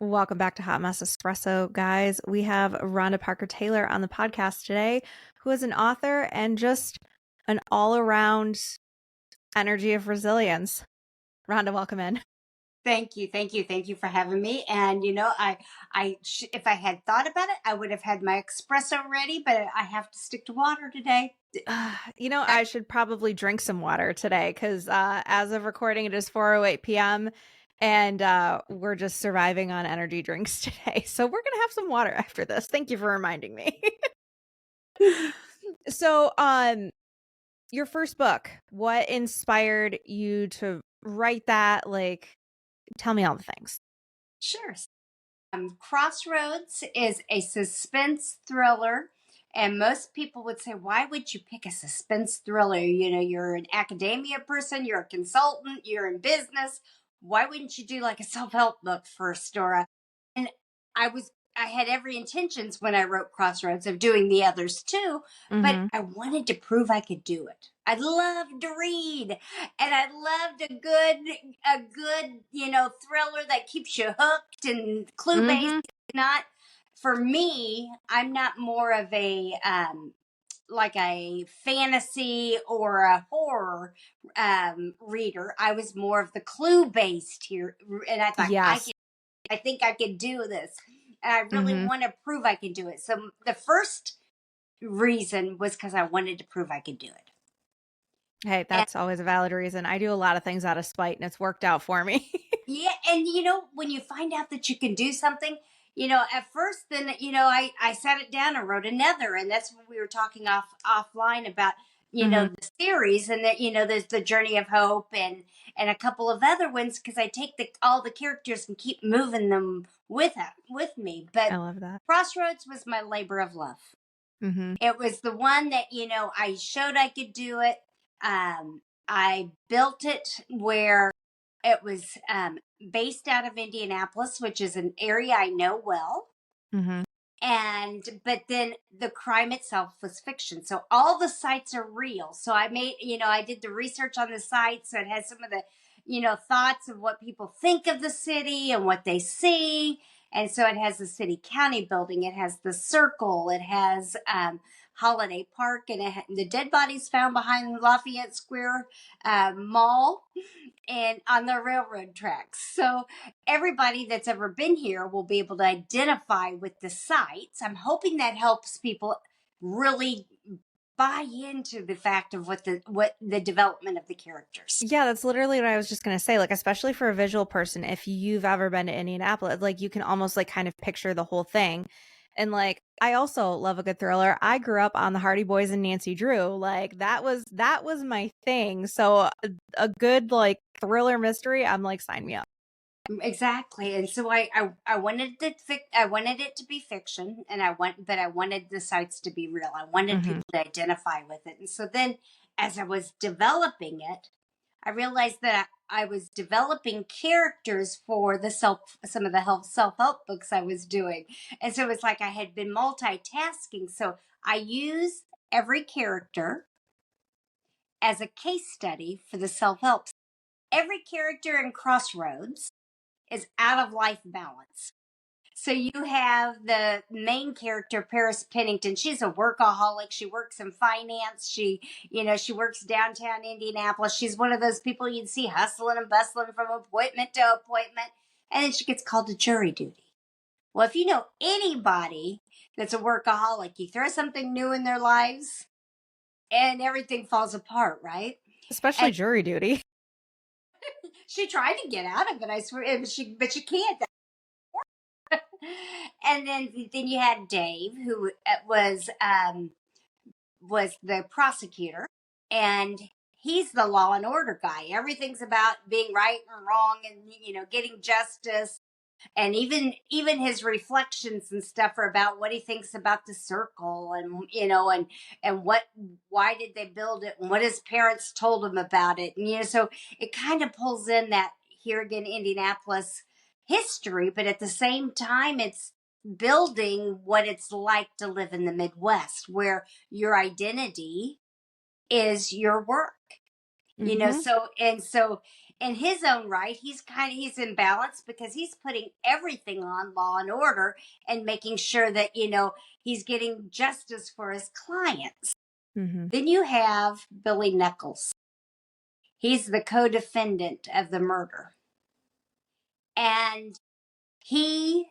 Welcome back to Hot Mess Espresso, guys. We have Rhonda Parker-Taylor on the podcast today, who is an author and just an all-around energy of resilience. Rhonda, welcome in. Thank you. Thank you. Thank you for having me. And if I had thought about it, I would have had my espresso ready, but I have to stick to water today. I should probably drink some water today because as of recording, it is 4:08 p.m. and we're just surviving on energy drinks today. So we're going to have some water after this. Thank you for reminding me. So, your first book, what inspired you to write that? Like, tell me all the things. Sure. Crossroads is a suspense thriller. And most people would say, why would you pick a suspense thriller? You know, you're an academia person, you're a consultant, you're in business. Why wouldn't you do like a self-help book first and I had every intentions when I wrote Crossroads of doing the others too, but Mm-hmm. I wanted to prove I could do it. I loved to read, and I loved a good thriller that keeps you hooked and clue based. Mm-hmm. Not for me. I'm not more of a like a fantasy or a horror reader. I was more of the clue based here, and I thought Yes. I think I could do this. And I really Mm-hmm. want to prove I could do it. So the first reason was because I wanted to prove I could do it. Hey, And that's always a valid reason. I do a lot of things out of spite, and it's worked out for me. yeah, and when you find out that you can do something, at first, then I sat it down and wrote another, and that's when we were talking offline about Mm-hmm. the series, and that there's the Journey of Hope and a couple of other ones because I take all the characters and keep moving them with me. But I love that. Crossroads was my labor of love. Mm-hmm. It was the one that I showed I could do it. I built it where it was based out of Indianapolis, which is an area I know well. Mm-hmm. But then the crime itself was fiction. So all the sites are real. So I did the research on the site. So it has some of the, thoughts of what people think of the city and what they see. And so it has the city county building. It has the circle. It has, Holiday Park, and the dead bodies found behind Lafayette Square Mall and on the railroad tracks. So everybody that's ever been here will be able to identify with the sites. I'm hoping that helps people really buy into the fact of what the development of the characters. Yeah, that's literally what I was just gonna say. Like, especially for a visual person, if you've ever been to Indianapolis, like you can almost like kind of picture the whole thing. And like, I also love a good thriller. I grew up on the Hardy Boys and Nancy Drew. Like that was my thing. So a good like thriller mystery, I'm like, sign me up. Exactly, and so I wanted it to be fiction, and but I wanted the sites to be real. I wanted Mm-hmm. people to identify with it, and so then as I was developing it, I realized that I was developing characters for some of the self help books I was doing, and so it was like I had been multitasking. So I use every character as a case study for the self help. Every character in Crossroads is out of life balance. So you have the main character, Paris Pennington. She's a workaholic. She works in finance. She works downtown Indianapolis. She's one of those people you'd see hustling and bustling from appointment to appointment. And then she gets called to jury duty. Well, if you know anybody that's a workaholic, you throw something new in their lives and everything falls apart, right? Especially And jury duty. she tried to get out of it, I swear, but she can't. And then you had Dave, who was the prosecutor, and he's the law and order guy. Everything's about being right and wrong, and getting justice. And even his reflections and stuff are about what he thinks about the circle, and why did they build it, and what his parents told him about it, and so it kind of pulls in that here again Indianapolis history, but at the same time it's building what it's like to live in the Midwest, where your identity is your work. Mm-hmm. So in his own right, he's imbalanced because he's putting everything on Law and Order and making sure that, he's getting justice for his clients. Mm-hmm. Then you have Billy Nichols. He's the co-defendant of the murder. And he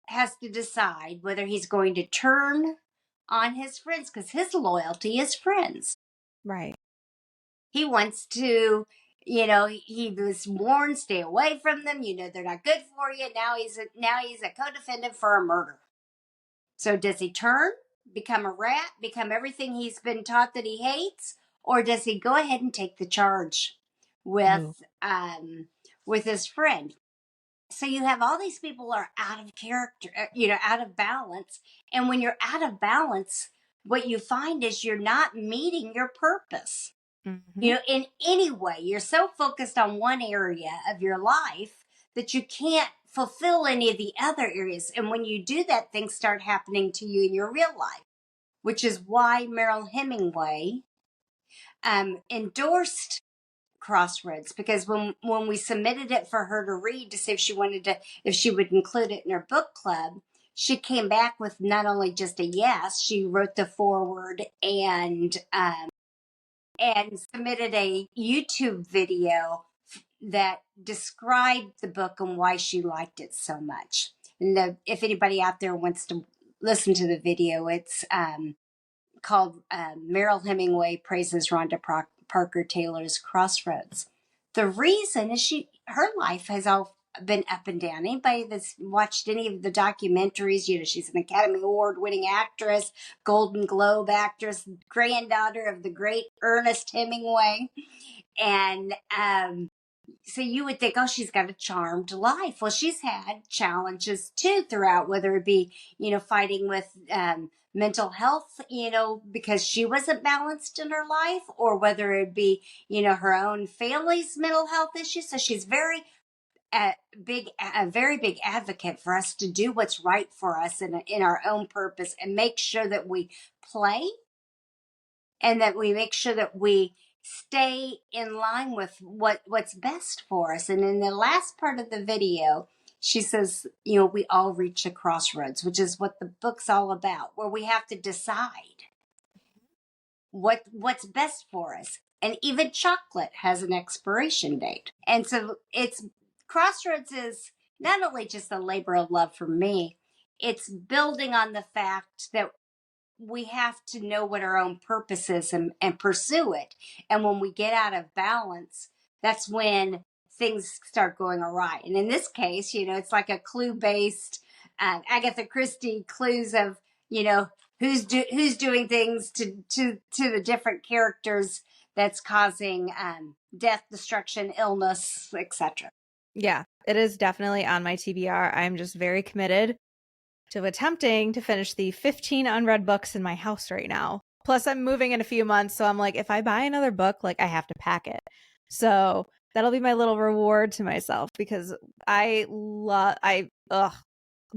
has to decide whether he's going to turn on his friends, because his loyalty is friends. Right. He wants to, he was warned, stay away from them. They're not good for you. Now he's a co-defendant for a murder. So does he turn, become a rat, become everything he's been taught that he hates, or does he go ahead and take the charge Ooh. with his friend? So you have all these people are out of character, out of balance. And when you're out of balance, what you find is you're not meeting your purpose. Mm-hmm. In any way, you're so focused on one area of your life that you can't fulfill any of the other areas. And when you do that, things start happening to you in your real life, which is why Meryl Hemingway endorsed Crossroads, because when we submitted it for her to read to see if she would include it in her book club, she came back with not only just a yes, she wrote the foreword and submitted a YouTube video that described the book and why she liked it so much. And if anybody out there wants to listen to the video, it's called Meryl Hemingway Praises Rhonda Parker-Taylor's Crossroads. The reason is her life has all been up and down. Anybody that's watched any of the documentaries, she's an Academy Award winning actress, Golden Globe actress, granddaughter of the great Ernest Hemingway. And so you would think, oh, she's got a charmed life. Well, she's had challenges too throughout, whether it be, fighting with mental health, because she wasn't balanced in her life, or whether it be, her own family's mental health issues. So she's a very big advocate for us to do what's right for us in our own purpose, and make sure that we play, and that we make sure that we stay in line with what's best for us. And in the last part of the video, she says, we all reach a crossroads, which is what the book's all about, where we have to decide what's best for us. And even chocolate has an expiration date. And so Crossroads is not only just a labor of love for me, it's building on the fact that we have to know what our own purpose is and pursue it. And when we get out of balance, that's when things start going awry. And in this case, it's like a clue-based Agatha Christie clues of, who's doing things to the different characters that's causing death, destruction, illness, etc. Yeah, it is definitely on my TBR. I'm just very committed to attempting to finish the 15 unread books in my house right now. Plus, I'm moving in a few months, so I'm like, if I buy another book, I have to pack it. So that'll be my little reward to myself, because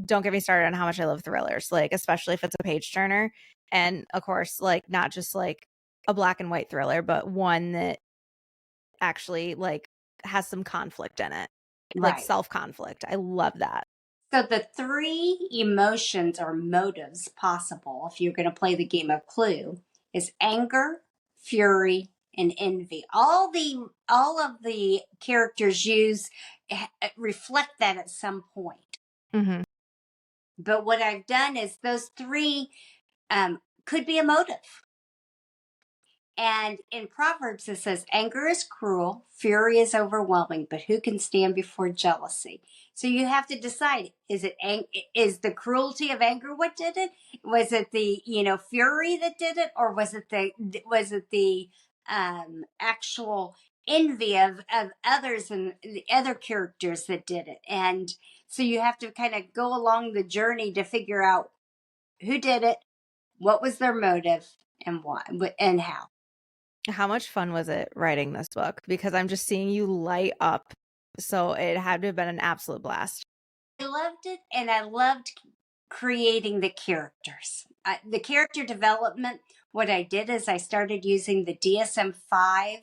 don't get me started on how much I love thrillers, especially if it's a page turner. And of course, not just a black and white thriller, but one that actually has some conflict in it, Right. self-conflict. I love that. So the 3 emotions or motives possible, if you're going to play the game of Clue, is anger, fury, and envy. All of the characters reflect that at some point. Mm-hmm. But what I've done is those 3 could be a motive. And in Proverbs, it says, anger is cruel, fury is overwhelming, but who can stand before jealousy? So you have to decide, is the cruelty of anger what did it? Was it the, fury that did it? Or was it the actual envy of others and the other characters that did it? And so you have to kind of go along the journey to figure out who did it, what was their motive, and why, and how. How much fun was it writing this book? Because I'm just seeing you light up. So it had to have been an absolute blast. I loved it, and I loved creating the characters. The character development, what I did is I started using the DSM-5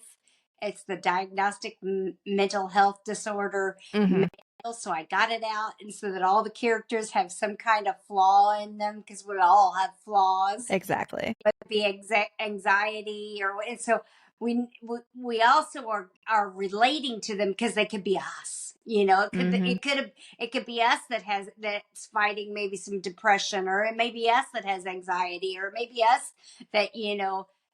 It's the diagnostic mental health disorder Mm-hmm. manual, so I got it out, and so that all the characters have some kind of flaw in them, because we all have flaws, Exactly. but be anxiety or and so we also are relating to them because they could be us. Mm-hmm. It could be us that's fighting maybe some depression, or it may be us that has anxiety, or maybe us that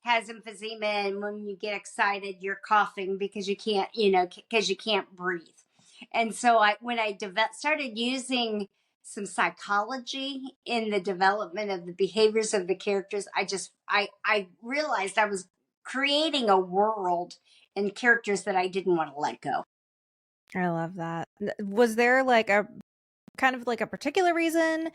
has emphysema, and when you get excited you're coughing because you can't because you can't breathe. And so when I started using some psychology in the development of the behaviors of the characters, I realized I was creating a world and characters that I didn't want to let go. I love that. Was there like a kind of like a particular reason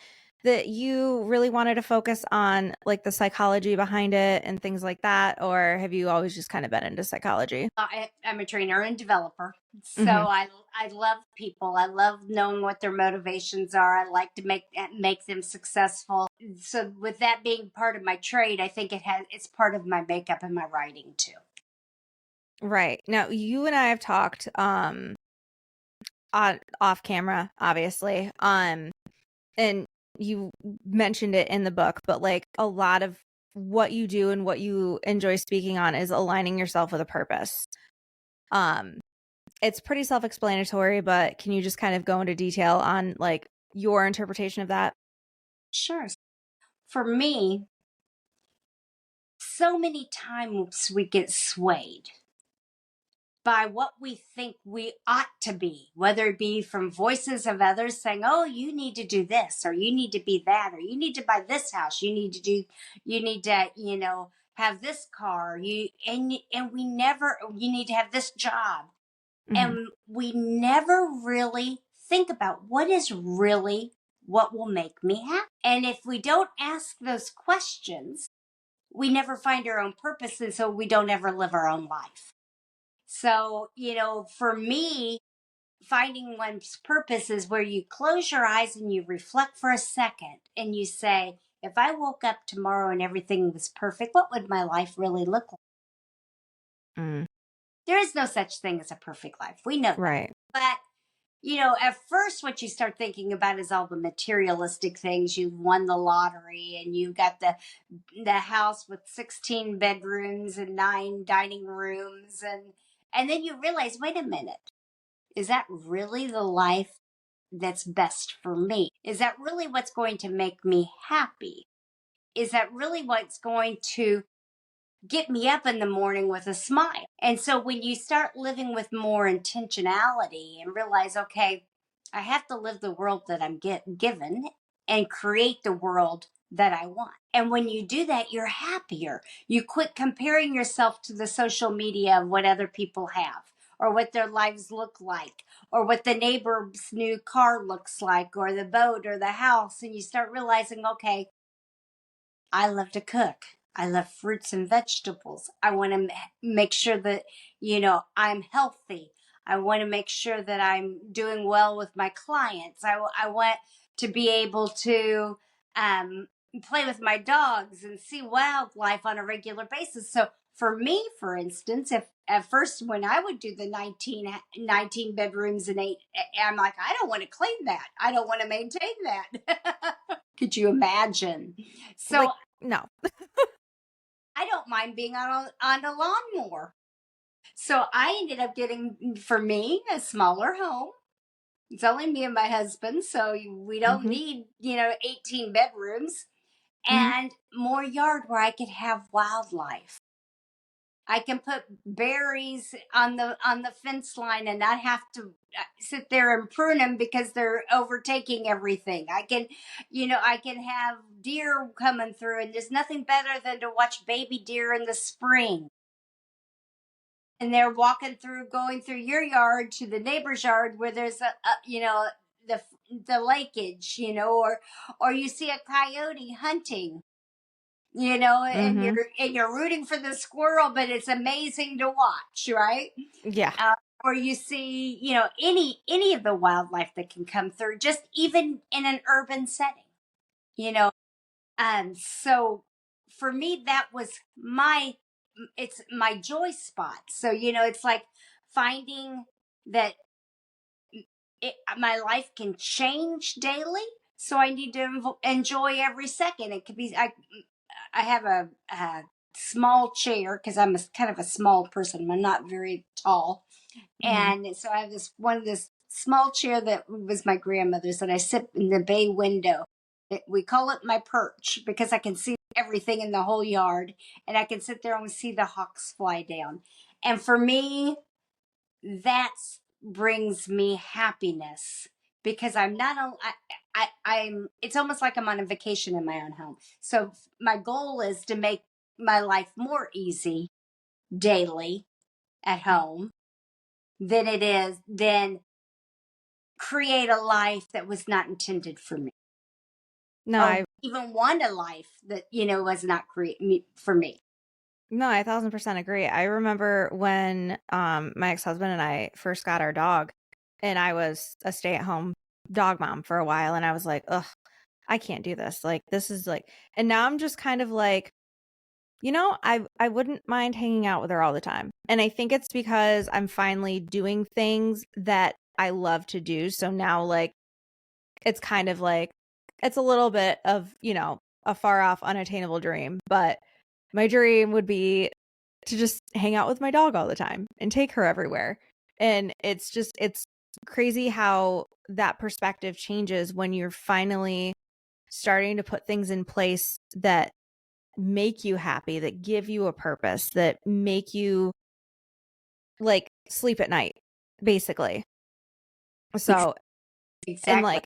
that you really wanted to focus on like the psychology behind it and things like that? Or have you always just kind of been into psychology? I'm a trainer and developer, so Mm-hmm. I love people. I love knowing what their motivations are. I like to make them successful. So with that being part of my trade, I think it's part of my makeup and my writing too. Right. Now, you and I have talked off camera, obviously. And you mentioned it in the book, but like a lot of what you do and what you enjoy speaking on is aligning yourself with a purpose. Um, it's pretty self-explanatory, but can you just kind of go into detail on like your interpretation of that? Sure. For me, so many times we get swayed by what we think we ought to be, whether it be from voices of others saying, "Oh, you need to do this, or you need to be that, or you need to buy this house, you need to, have this car, and we never, you need to have this job." Hmm. And we never really think about what will make me happy. And if we don't ask those questions, we never find our own purpose, and so we don't ever live our own life. So, for me, finding one's purpose is where you close your eyes and you reflect for a second and you say, if I woke up tomorrow and everything was perfect, what would my life really look like? Mm, There is no such thing as a perfect life. We know that. right. But, at first, what you start thinking about is all the materialistic things. You won the lottery and you got the house with 16 bedrooms and 9 dining rooms, and then you realize, wait a minute, is that really the life that's best for me? Is that really what's going to make me happy? Is that really what's going to get me up in the morning with a smile? And so when you start living with more intentionality and realize, okay, I have to live the world that I'm given and create the world that I want. And when you do that, you're happier. You quit comparing yourself to the social media of what other people have, or what their lives look like, or what the neighbor's new car looks like, or the boat, or the house. And you start realizing, okay, I love to cook. I love fruits and vegetables. I want to make sure that, I'm healthy. I want to make sure that I'm doing well with my clients. I want to be able to um, play with my dogs and see wildlife on a regular basis. So for me, for instance, if at first when I would do the 19 bedrooms and 8, I'm like, I don't want to clean that. I don't want to maintain that. Could you imagine? So Like, no. I don't mind being on a lawnmower. So I ended up getting, for me, a smaller home. It's only me and my husband, so we don't Hmm. need, 18 bedrooms, Hmm. and more yard where I could have wildlife. I can put berries on the fence line and not have to sit there and prune them because they're overtaking everything. I can have deer coming through, and there's nothing better than to watch baby deer in the spring. And they're going through your yard to the neighbor's yard where there's the the lakeage, or you see a coyote hunting, and Hmm. you're rooting for the squirrel, but it's amazing to watch, right? Yeah. uh, or you see, any of the wildlife that can come through, just even in an urban setting, you know so for me, that was it's my joy spot. So, it's like finding that my life can change daily. So I need to enjoy every second. It could be, I have a small chair because I'm kind of a small person. I'm not very tall. Mm-hmm. And so I have this small chair that was my grandmother's, and I sit in the bay window. We call it my perch because I can see everything in the whole yard, and I can sit there and see the hawks fly down. And for me, that brings me happiness because I'm not only I'm it's almost like I'm on a vacation in my own home. So my goal is to make my life more easy daily at home than create a life that was not intended for me, No, or I even want a life that was not create for me. no, I 1000% agree. I remember when my ex-husband and I first got our dog, and I was a stay-at-home dog mom for a while, and I was like, ugh, I can't do this. Like, this is like, and now I'm just kind of like, I wouldn't mind hanging out with her all the time. And I think it's because I'm finally doing things that I love to do. So now, like, it's kind of like, it's a little bit of, a far off, unattainable dream. But my dream would be to just hang out with my dog all the time and take her everywhere. And it's crazy how that perspective changes when you're finally starting to put things in place that make you happy, that give you a purpose, that make you like sleep at night, basically. So, and Exactly. like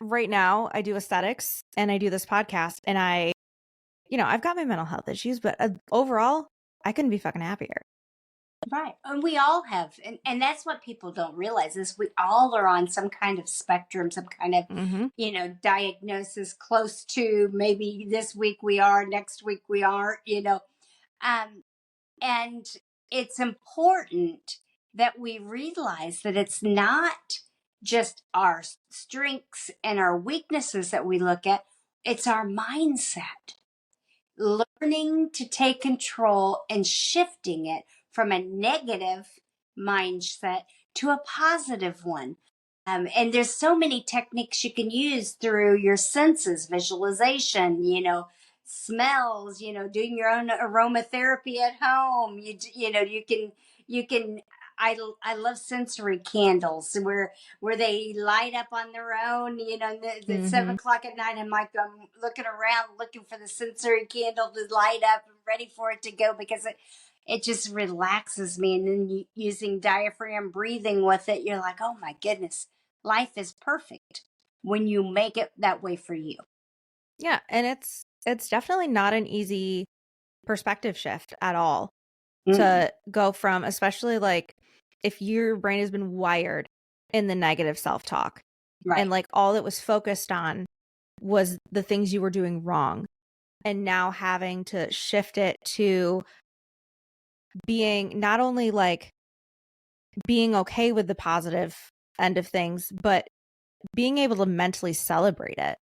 right now, I do aesthetics and I do this podcast, and I've got my mental health issues, but overall, I couldn't be fucking happier. Right. And we all have, and that's what people don't realize is we all are on some kind of spectrum, some kind of, Mm-hmm. diagnosis close to maybe this week we are, next week we are. Um, and it's important that we realize that it's not just our strengths and our weaknesses that we look at, it's our mindset, learning to take control and shifting it from a negative mindset to a positive one. And there's so many techniques you can use through your senses, visualization, smells, doing your own aromatherapy at home. You can. I love sensory candles where they light up on their own. At Mm-hmm. 7 o'clock at night, I'm looking around looking for the sensory candle to light up and ready for it to go because it just relaxes me. And then using diaphragm breathing with it, you're like, oh my goodness, life is perfect when you make it that way for you. Yeah, and it's definitely not an easy perspective shift at all Mm-mm. to go from, especially like if your brain has been wired in the negative self-talk and Right, like all it was focused on was the things you were doing wrong, and now having to shift it to being not only like being okay with the positive end of things, but being able to mentally celebrate it.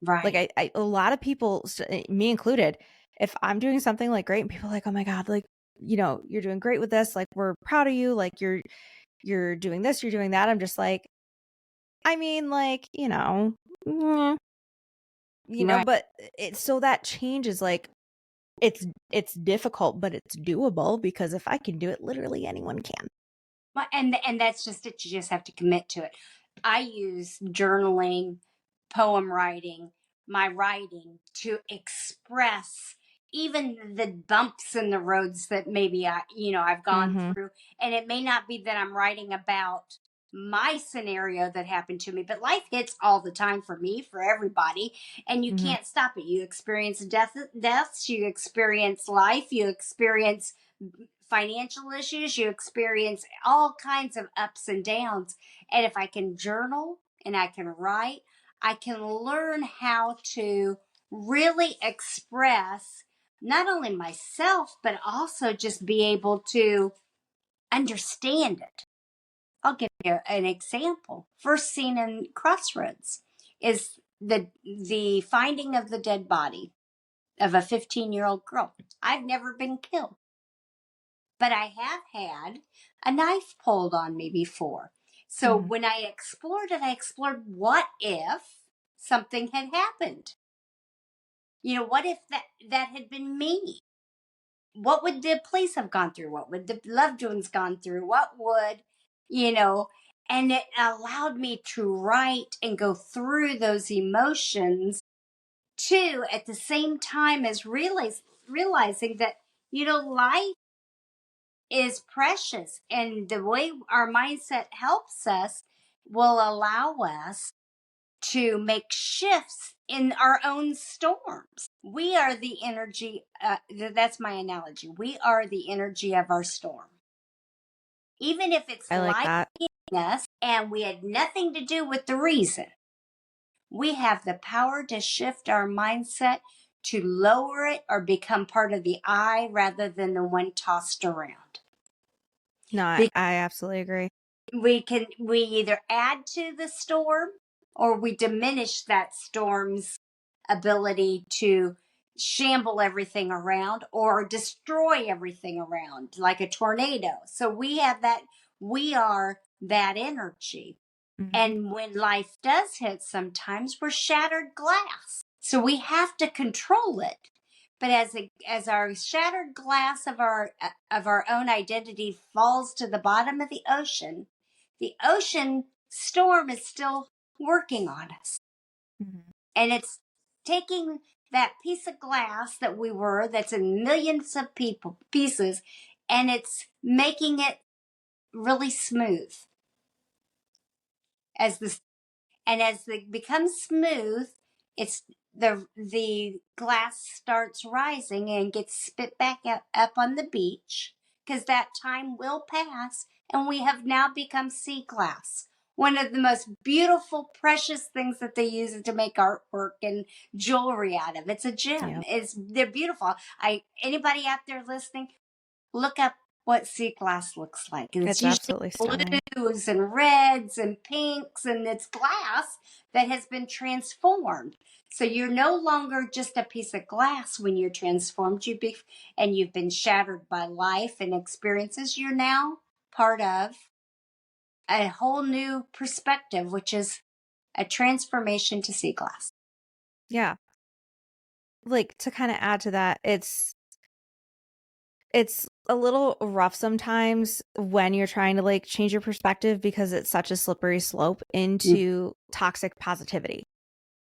Like right, a lot of people, me included, if I'm doing something like great and people are like, oh my God, like, you're doing great with this. Like, we're proud of you. Like you're doing this, you're doing that. I'm just like, I mean, like, mm, right. but so that changes, like, it's difficult, but it's doable because if I can do it, literally anyone can. Well, and that's just it. You just have to commit to it. I use journaling, poem writing, my writing to express even the bumps in the roads that maybe I've gone Mm-hmm. through. And it may not be that I'm writing about my scenario that happened to me, but life hits all the time for me, for everybody, and you Mm-hmm. can't stop it. You experience deaths, you experience life, you experience financial issues, you experience all kinds of ups and downs. And if I can journal and I can write, I can learn how to really express not only myself, but also just be able to understand it. I'll give you an example. First scene in Crossroads is the finding of the dead body of a 15-year-old girl. I've never been killed. but I have had a knife pulled on me before. So Mhm. when I explored what if something had happened? What if that had been me? What would the police have gone through? What would the loved ones gone through? What would, you know, and it allowed me to write and go through those emotions too, at the same time as realizing that, life is precious, and the way our mindset helps us will allow us to make shifts in our own storms. We are the energy, that's my analogy. We are the energy of our storm. Even if it's I like life that. hitting us and we had nothing to do with the reason, we have the power to shift our mindset to lower it or become part of the I rather than the one tossed around. No, I absolutely agree. We either add to the storm or we diminish that storm's ability to shamble everything around or destroy everything around like a tornado. So we are that energy. Mhm. And when life does hit, sometimes we're shattered glass. So we have to control it. But as our shattered glass of our own identity falls to the bottom of the ocean storm is still working on us. Mhm. And it's taking that piece of glass that's in millions of pieces, and it's making it really smooth. As the and as it becomes smooth, it's the glass starts rising and gets spit back up on the beach, because that time will pass, and we have now become sea glass. One of the most beautiful, precious things that they use to make artwork and jewelry out of. It's a gem. Yeah, They're beautiful. Anybody out there listening, look up what sea glass looks like. And it's it's usually absolutely stunning. blues and reds and pinks, and it's glass that has been transformed. So you're no longer just a piece of glass when you're transformed. And you've been shattered by life and experiences. You're now part of a whole new perspective, which is a transformation to sea glass. Yeah. Like, to kind of add to that, it's a little rough sometimes when you're trying to like change your perspective because it's such a slippery slope into toxic positivity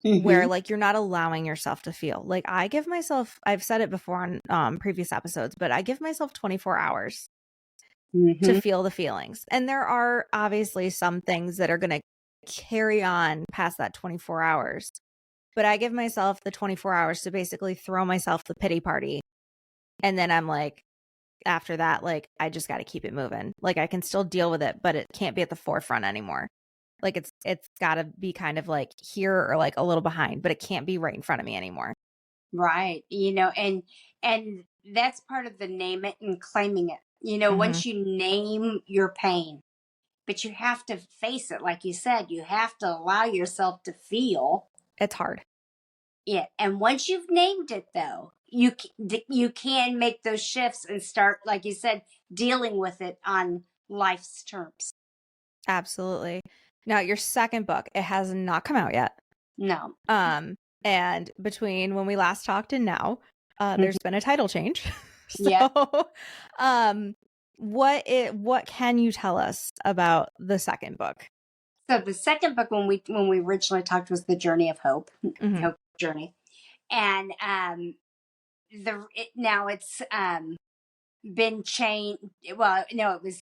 where Mm-hmm. like you're not allowing yourself to feel. Like I've said it before on previous episodes, but I give myself 24 hours to Mm-hmm. feel the feelings. And there are obviously some things that are going to carry on past that 24 hours. But I give myself the 24 hours to basically throw myself the pity party. And then I'm like, after that, like, I just got to keep it moving. Like, I can still deal with it, but it can't be at the forefront anymore. Like, it's got to be kind of like here or like a little behind, but it can't be right in front of me anymore. Right. And that's part of the name it and claiming it. Mm-hmm. Once you name your pain, but you have to face it. Like you said, you have to allow yourself to feel It's hard. it. And once you've named it, though, you can make those shifts and start, like you said, dealing with it on life's terms. Absolutely. Now, your second book, it has not come out yet. No. Um, and between when we last talked and now, Mhm. there's been a title change. Yeah. So, um, what can you tell us about the second book? So the second book, when we originally talked, was The Journey of Hope, Mhm. Hope Journey, and now it's been changed. Well, no, it was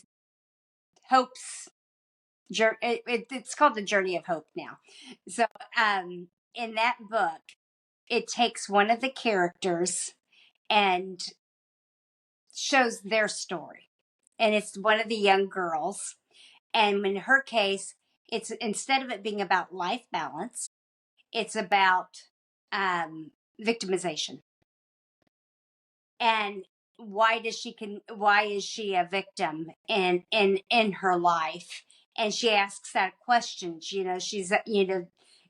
Hope's it's called The Journey of Hope now. So in that book, it takes one of the characters and shows their story, and it's one of the young girls. And in her case, it's, instead of it being about life balance, it's about victimization. And why is she a victim in her life? And she asks that question.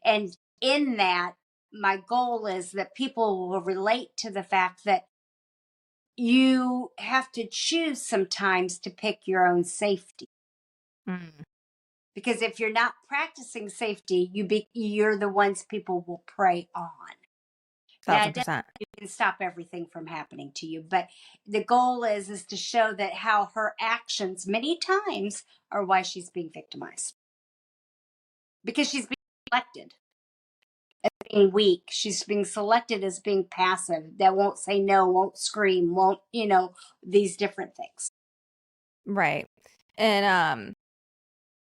And in that, my goal is that people will relate to the fact that you have to choose sometimes to pick your own safety. Mm, Because if you're not practicing safety, you're the ones people will prey on. Now, it doesn't 1,000%. mean you can stop everything from happening to you, but the goal is to show that how her actions many times are why she's being victimized, because she's being selected as being weak. She's being selected as being passive, that won't say no, won't scream, won't, these different things. Right. And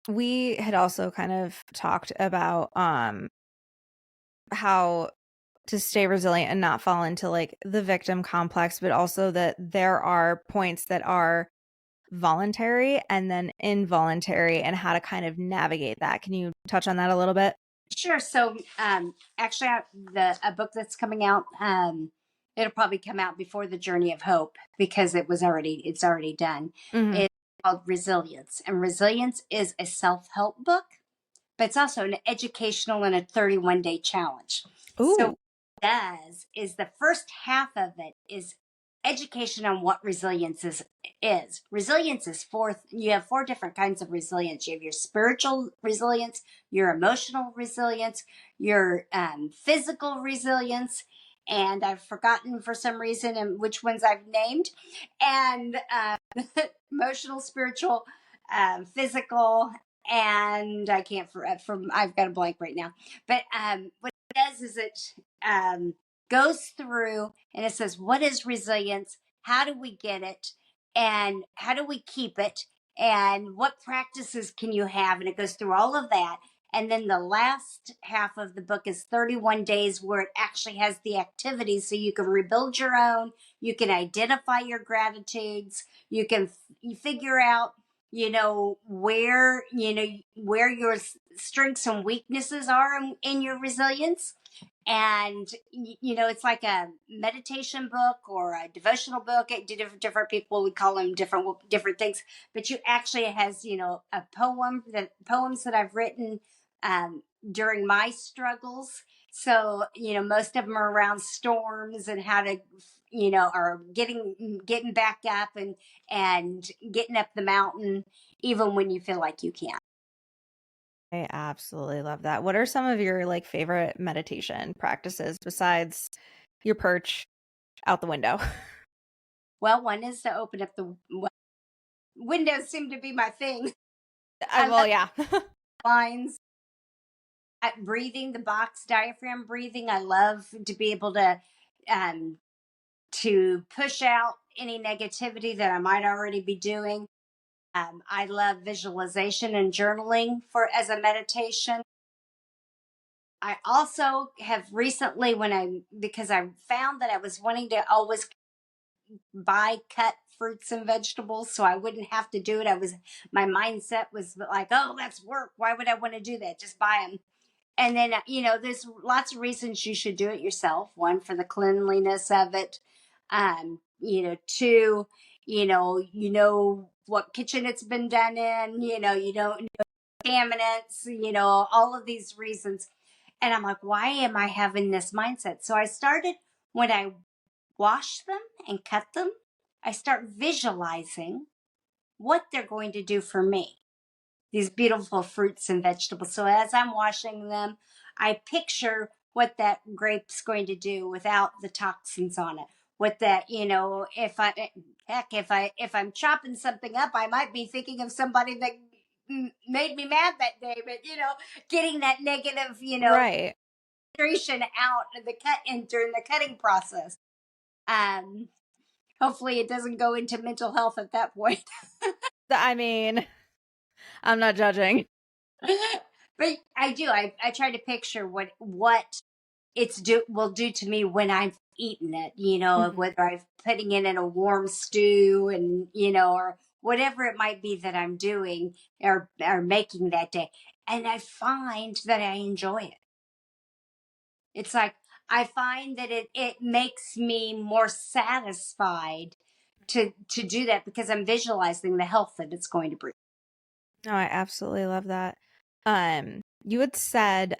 we had also kind of talked about how to stay resilient and not fall into like the victim complex, but also that there are points that are voluntary and then involuntary and how to kind of navigate that. Can you touch on that a little bit? Sure. So, actually, a book that's coming out, it'll probably come out before the Journey of Hope because it's already done. Hmm. It's called Resilience, and Resilience is a self help book, but it's also an educational and a 31-day challenge. So Ooh. what it does is the first half of it is education on what resilience is. Resilience is you have four different kinds of resilience. You have your spiritual resilience, your emotional resilience, your physical resilience, and I've forgotten for some reason which ones I've named, and emotional, spiritual, physical, and I can't from I've got a blank right now. But what it does is it goes through and it says, what is resilience? How do we get it? And how do we keep it? And what practices can you have? And it goes through all of that. And then the last half of the book is 31 days where it actually has the activities so you can rebuild your own, you can identify your gratitudes, you can figure out where your strengths and weaknesses are in your resilience. And it's like a meditation book or a devotional book. Different people would call them different things, but you actually it has a poems that I've written during my struggles. So most of them are around storms and how to or getting back up and getting up the mountain even when you feel like you can't. I absolutely love that. What are some of your like favorite meditation practices besides your perch out the window? Well, one is to open up windows seem to be my thing. I Well, love yeah. lines. Breathing, the box diaphragm breathing. I love to be able um, to push out any negativity that I might already be doing. I love visualization and journaling as a meditation. I also have recently, because I found that I was wanting to always buy cut fruits and vegetables so I wouldn't have to do it. My mindset was like, oh, that's work. Why would I want to do that? Just buy them. And then, there's lots of reasons you should do it yourself. One, for the cleanliness of it. Two, what kitchen it's been done in, you don't know contaminants, all of these reasons. And I'm like, why am I having this mindset? So I started when I wash them and cut them, I start visualizing what they're going to do for me, these beautiful fruits and vegetables. So as I'm washing them, I picture what that grape's going to do without the toxins on it. What that, if I'm chopping something up, I might be thinking of somebody that made me mad that day, but getting that negative, Right. frustration out of the cut and during the cutting process. Um, Hopefully it doesn't go into mental health at that point. I mean, I'm not judging. But I do. I try to picture what will do to me when I've eaten it. Mhm. Whether I'm putting it in a warm stew, and or whatever it might be that I'm doing or making that day. And I find that I enjoy it. It's like I find that it makes me more satisfied to do that because I'm visualizing the health that it's going to bring. No, I absolutely love that. You had said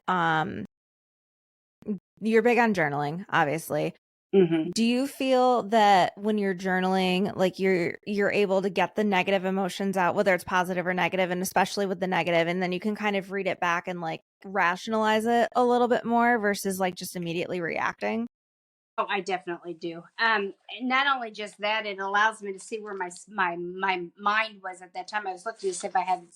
you're big on journaling, obviously. Mm-hmm. Do you feel that when you're journaling, like you're able to get the negative emotions out, whether it's positive or negative, and especially with the negative, and then you can kind of read it back and like rationalize it a little bit more versus like just immediately reacting? Oh, I definitely do. Not only just that, it allows me to see where my mind was at that time. I was looking to see if I had.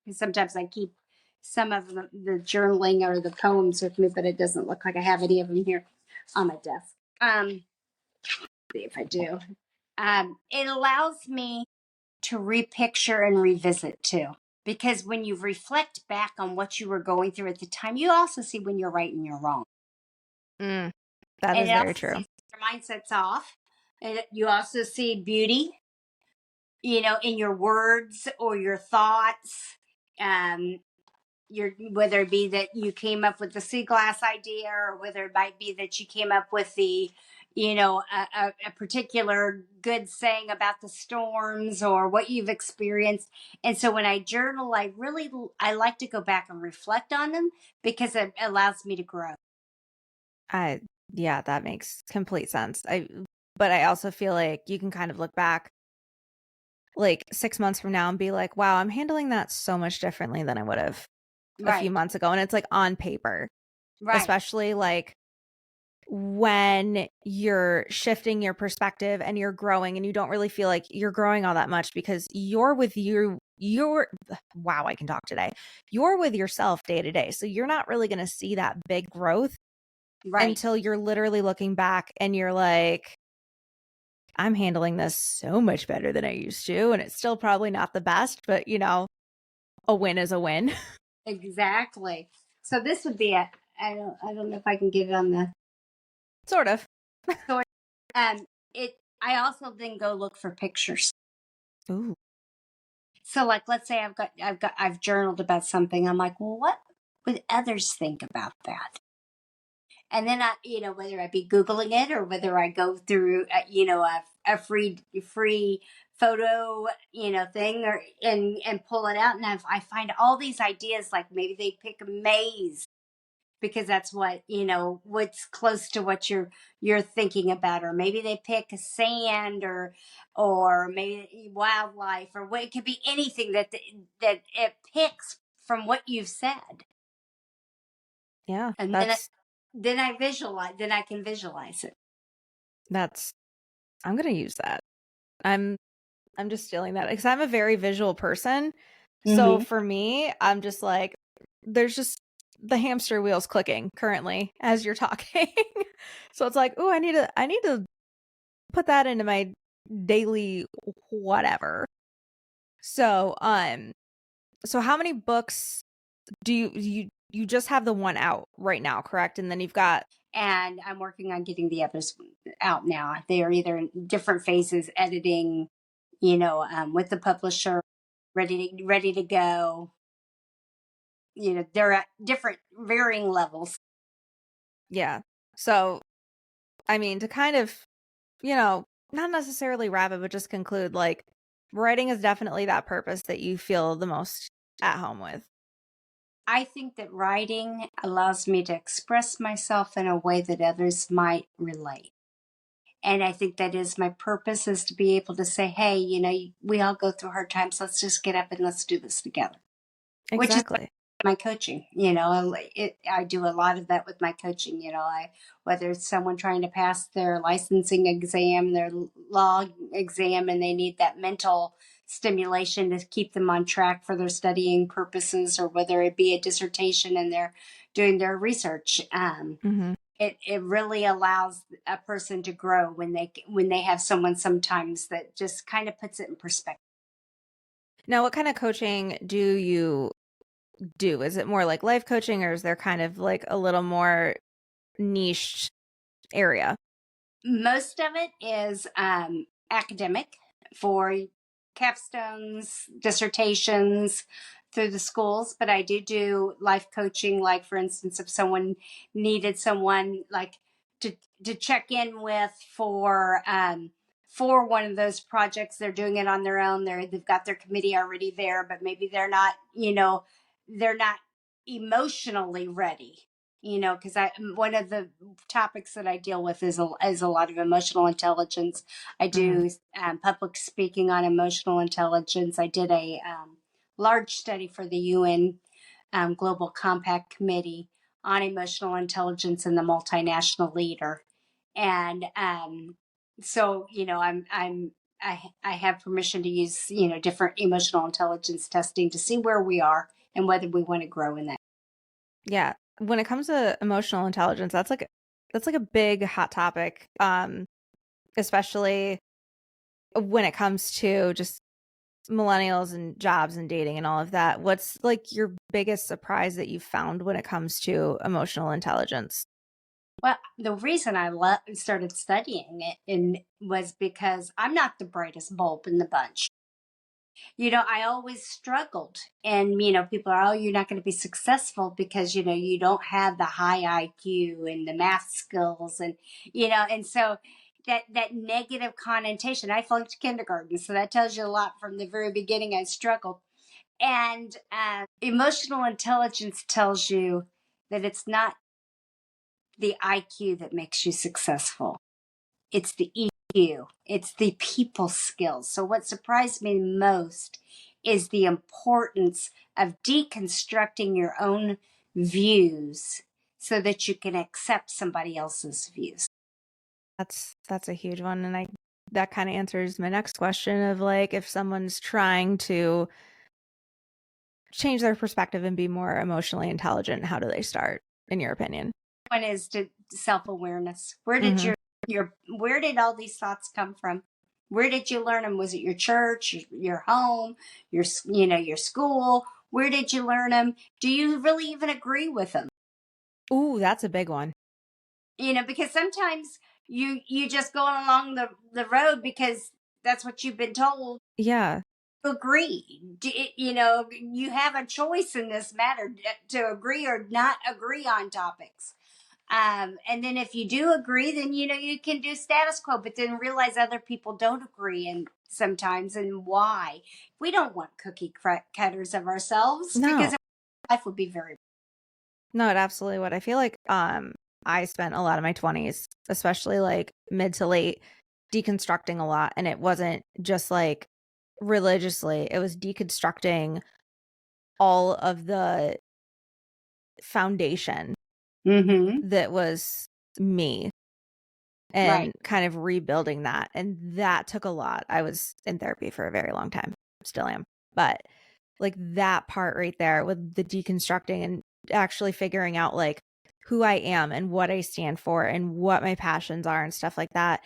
Because sometimes I keep some of the journaling or the poems with me, but it doesn't look like I have any of them here on my desk. See if I do. It allows me to repicture and revisit too. Because when you reflect back on what you were going through at the time, you also see when you're right and you're wrong. Mm, that And is it very also true. sees your mindset's off. And you also see beauty, in your words or your thoughts. Um, whether it be that you came up with the sea glass idea, or whether it might be that you came up with the a particular good saying about the storms or what you've experienced. And so when I journal, I like to go back and reflect on them because it allows me to grow. I Yeah, that makes complete sense. But I also feel like you can kind of look back like 6 months from now and be like, "Wow, I'm handling that so much differently than I would have a few Right. months ago." And it's like on paper, Right. especially like when you're shifting your perspective and you're growing and you don't really feel like you're growing all that much because you're with you're wow, I can talk today. You're with yourself day to day. So you're not really going to see that big growth Right. until you're literally looking back and you're like, I'm handling this so much better than I used to. And it's still probably not the best, but a win is a win. Exactly. So this would be I don't know if I can get it on the Sort of. story. It I also then go look for pictures. Ooh. So like let's say I've journaled about something. I'm like, well, what would others think about that? And then whether I be Googling it or whether I go through a free photo thing or and pull it out, and I find all these ideas, like maybe they pick a maze because that's what's close to what you're thinking about, or maybe they pick sand, or maybe wildlife, or what, it could be anything that it picks from what you've said. Yeah, And then I can visualize it. that's I'm gonna use that. I'm I'm just stealing that because I'm a very visual person. So Mm-hmm. for me, I'm just like, there's just the hamster wheels clicking currently as you're talking. So it's like, oh, I need to put that into my daily whatever. So so how many books do you just have the one out right now, correct? And then you've got And I'm working on getting the others out now. They are either in different phases, editing, with the publisher, ready to go. They're at different varying levels. yeah. So I mean to kind of, not necessarily wrap it, but just conclude like writing is definitely that purpose that you feel the most at home with. I think that writing allows me to express myself in a way that others might relate. And I think that is my purpose, is to be able to say, hey, we all go through hard times. Let's just get up and let's do this together. Which is Exactly. my coaching. I do a lot of that with my coaching. Whether it's someone trying to pass their licensing exam, their law exam, and they need that mental stimulation to keep them on track for their studying purposes, or whether it be a dissertation and they're doing their research. Mhm. It really allows a person to grow when they have someone sometimes that just kind of puts it in perspective. Now, what kind of coaching do you do? Is it more like life coaching or is there kind of like a little more niche area? Most of it is academic for capstones, dissertations through the schools, but I do life coaching. Like, for instance, if someone needed someone like to check in with for one of those projects, they're doing it on their own. They've got their committee already there, but maybe they're not emotionally ready. because one of the topics that I deal with is a lot of emotional intelligence. I Hmm. do public speaking on emotional intelligence. I did a large study for the UN Global Compact Committee on emotional intelligence and the multinational leader, and so I have permission to use different emotional intelligence testing to see where we are and whether we want to grow in that. Yeah. When it comes to emotional intelligence, that's like a big hot topic. Especially when it comes to just millennials and jobs and dating and all of that. What's like your biggest surprise that you found when it comes to emotional intelligence? Well, the reason I started studying it was because I'm not the brightest bulb in the bunch. I always struggled. And, people are, oh, you're not going to be successful because, you don't have the high IQ and the math skills. And so that negative connotation, I flunked kindergarten. So that tells you a lot from the very beginning. I struggled. And emotional intelligence tells you that it's not the IQ that makes you successful. It's the EQ. It's the people skills. So what surprised me most is the importance of deconstructing your own views so that you can accept somebody else's views. That's a huge one, and I that kind of answers my next question of like if someone's trying to change their perspective and be more emotionally intelligent, how do they start, in your opinion? One is to self-awareness. Where did Hmm. where did all these thoughts come from? Where did you learn them? Was it your church, your home, your school? Where did you learn them? Do you really even agree with them? Ooh, that's a big one. Because sometimes you just go along the road because that's what you've been told Yeah. to agree. You have a choice in this matter to agree or not agree on topics. And then if you do agree, then you can do status quo, but then realize other people don't agree, and sometimes, and why. We don't want cookie cutters of ourselves because No. life would be very. No, it absolutely would. I feel like I spent a lot of my 20s, especially like mid to late, deconstructing a lot, and it wasn't just like religiously, it was deconstructing all of the foundation Mm-hmm. that was me Right. and kind of rebuilding that. And that took a lot. I was in therapy for a very long time, still am. But like that part right there with the deconstructing and actually figuring out like who I am and what I stand for and what my passions are and stuff like that.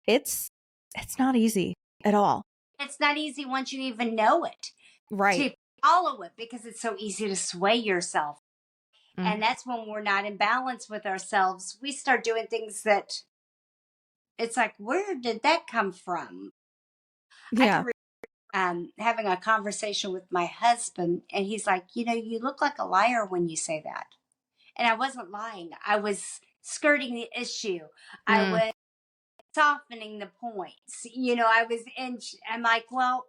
It's it's not easy at all. It's not easy once you even know it Right. to follow it because it's so easy to sway yourself. Mm. And that's when we're not in balance with ourselves. We start doing things that it's like, where did that come from? I can Yeah. having a conversation with my husband, and he's like, you look like a liar when you say that. And I wasn't lying. I was skirting the issue. I Mm. was softening the points. I was in, I'm like, well,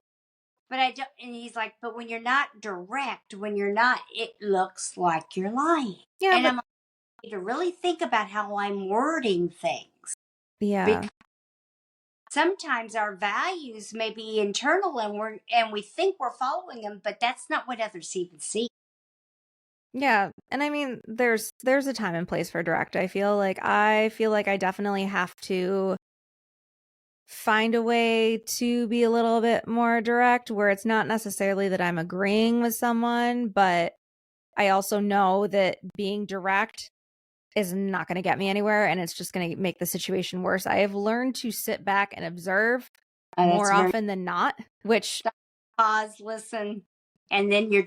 but I don't, and he's like, but when you're not direct, when you're not, it looks like you're lying. Yeah, And but I'm like, to really think about how I'm wording things. yeah. Because sometimes our values may be internal and we think we're following them, but that's not what others even see. Yeah, and I mean, there's a time and place for direct. I feel like I definitely have to find a way to be a little bit more direct where it's not necessarily that I'm agreeing with someone, but I also know that being direct is not going to get me anywhere and it's just going to make the situation worse. I have learned to sit back and observe That's more very often than not, which pause, listen, and then your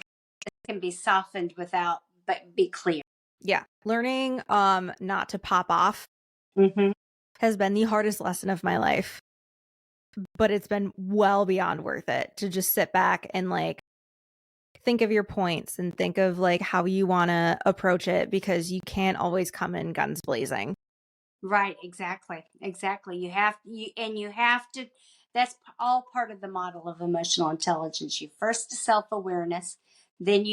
can be softened without, but be clear. yeah, learning not to pop off Mm-hmm. has been the hardest lesson of my life. But it's been well beyond worth it to just sit back and like think of your points and think of like how you want to approach it because you can't always come in guns blazing. Right, exactly. Exactly. You have to, that's all part of the model of emotional intelligence. You first self-awareness, then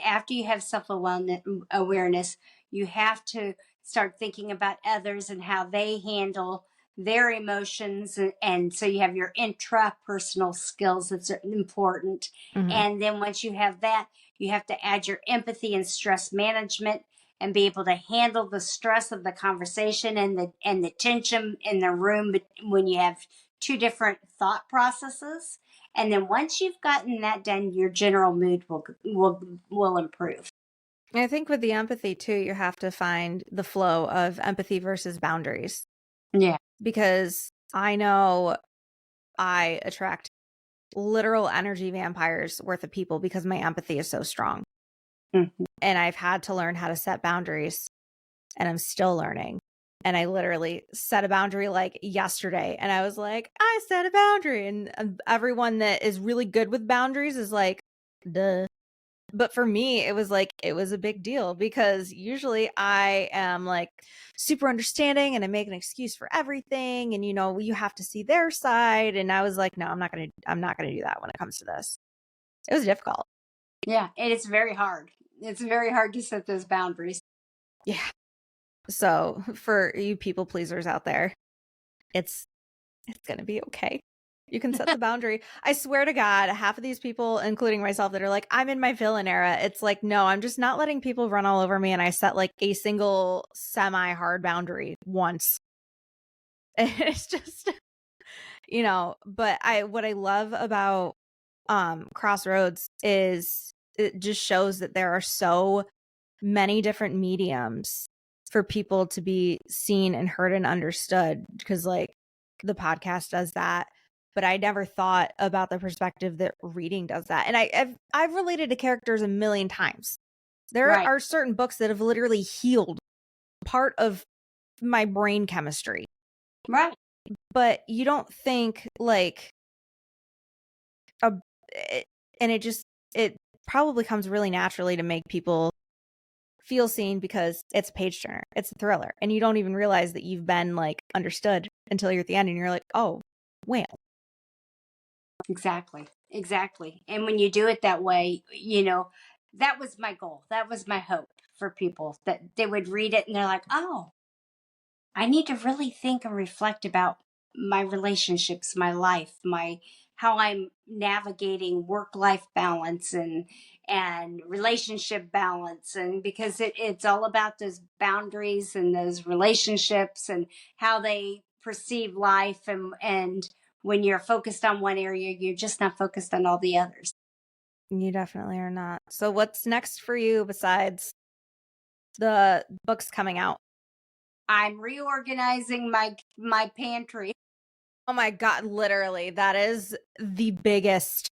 after you have self-awareness, You have to start thinking about others and how they handle their emotions. And so you have your intrapersonal skills that's important. Mhm. And then once you have that, you have to add your empathy and stress management and be able to handle the stress of the conversation and the tension in the room when you have two different thought processes. And then once you've gotten that done, your general mood will improve. I think with the empathy too, you have to find the flow of empathy versus boundaries, Yeah. because I know I attract literal energy vampires worth of people because my empathy is so strong. Mhm. And I've had to learn how to set boundaries, and I'm still learning. And I literally set a boundary like yesterday, and I was like, I set a boundary. And everyone that is really good with boundaries is like, duh. But for me, it was like, it was a big deal because usually I am like super understanding and I make an excuse for everything. And, you have to see their side. And I was like, no, I'm not going to do that when it comes to this. It was difficult. Yeah. And it's very hard. It's very hard to set those boundaries. Yeah. So for you people pleasers out there, it's going to be okay. You can set the boundary. I swear to God, half of these people, including myself, that are like, I'm in my villain era. It's like, no, I'm just not letting people run all over me. And I set like a single semi-hard boundary once. It's just, but what I love about Crossroads is it just shows that there are so many different mediums for people to be seen and heard and understood, because like the podcast does that, but I never thought about the perspective that reading does that. And I've related to characters a million times. There Right. are certain books that have literally healed part of my brain chemistry, Right. but you don't think like a it, and it probably comes really naturally to make people feel seen because it's a page turner, it's a thriller, and you don't even realize that you've been like understood until you're at the end and you're like, oh, well. Exactly. Exactly. And when you do it that way, that was my goal. That was my hope for people, that they would read it and they're like, oh, I need to really think and reflect about my relationships, my life, my how I'm navigating work life balance and relationship balance, and because it's all about those boundaries and those relationships and how they perceive life, and when you're focused on one area, you're just not focused on all the others. You definitely are not. So what's next for you besides the books coming out? I'm reorganizing my pantry. Oh my God, literally, that is the biggest.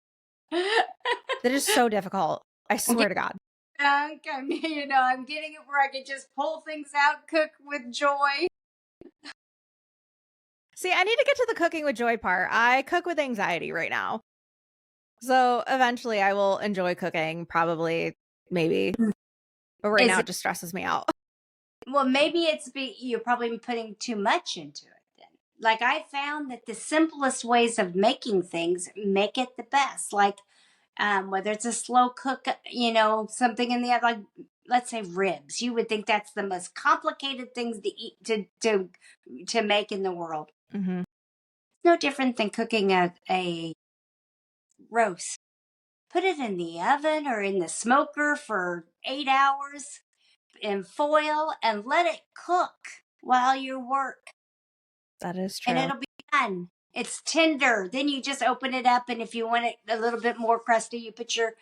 That is so difficult. I swear to God. I'm getting it where I can just pull things out, cook with joy. See, I need to get to the cooking with joy part. I cook with anxiety right now. So eventually I will enjoy cooking, probably, maybe. But right Is now it, it just stresses me out. well, maybe you're probably putting too much into it then. Like I found that the simplest ways of making things make it the best. Like whether it's a slow cook, something in the oven, like let's say ribs. You would think that's the most complicated things to eat to make in the world. Hmm. It's no different than cooking a roast. Put it in the oven or in the smoker for 8 hours in foil and let it cook while you work, That is and true. it'll be done. It's tender. Then you just open it up, and if you want it a little bit more crusty, you put your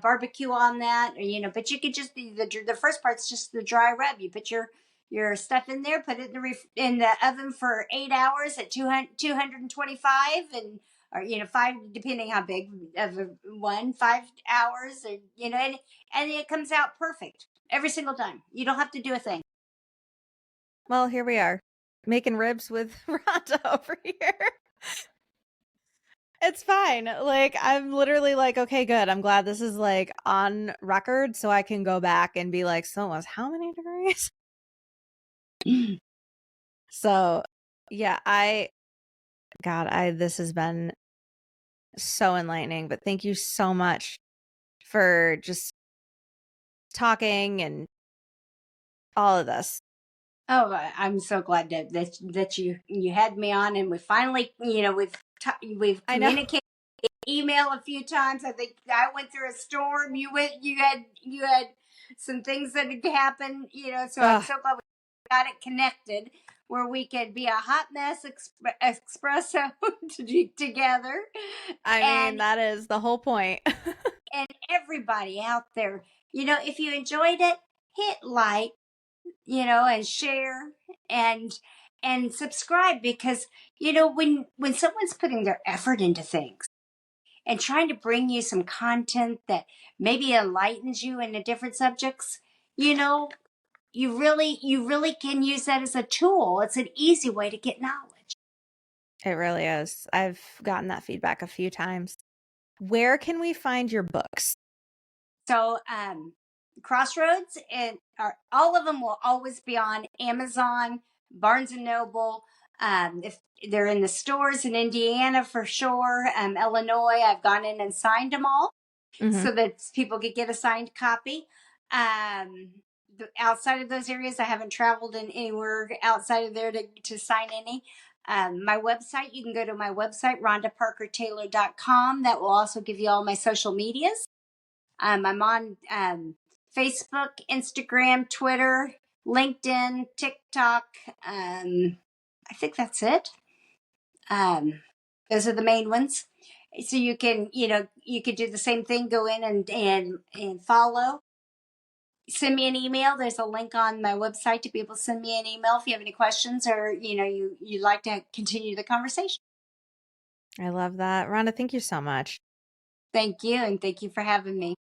barbecue on that, or but you could just the first part's just the dry rub. You put your stuff in there, put it in in the oven for 8 hours at 225, and or five, depending how big of a one, 5 hours, or and it comes out perfect every single time. You don't have to do a thing. Well, here we are, making ribs with Rhonda over here. It's fine. Like, I'm literally like, okay, good. I'm glad this is like on record so I can go back and be like, so it was how many degrees? So, yeah, this has been so enlightening, but thank you so much for just talking and all of this. Oh, I'm so glad that you had me on, and we finally, we've I know. communicated email a few times. I think I went through a storm. You had some things that had happened, so I'm Ugh, so glad we got it connected where we could be a hot mess espresso together. I mean, And that is the whole point. everybody out there, if you enjoyed it, hit like, and share and subscribe, because when someone's putting their effort into things and trying to bring you some content that maybe enlightens you into different subjects, you really can use that as a tool. It's an easy way to get knowledge. It really is. I've gotten that feedback a few times. Where can we find your books? So, Crossroads and all of them will always be on Amazon, Barnes and Noble. If they're in the stores in Indiana, for sure, Illinois, I've gone in and signed them all Hmm. so that people could get a signed copy. Outside of those areas, I haven't traveled in anywhere outside of there to sign any. My website, you can go to my website, RhondaParker-Taylor.com. That will also give you all my social medias. I'm on Facebook, Instagram, Twitter, LinkedIn, TikTok. I think that's it. Those are the main ones. So you could do the same thing. Go in and follow. Send me an email. There's a link on my website to be able to send me an email if you have any questions, or you'd like to continue the conversation. I love that. Rhonda, thank you so much. Thank you, and thank you for having me.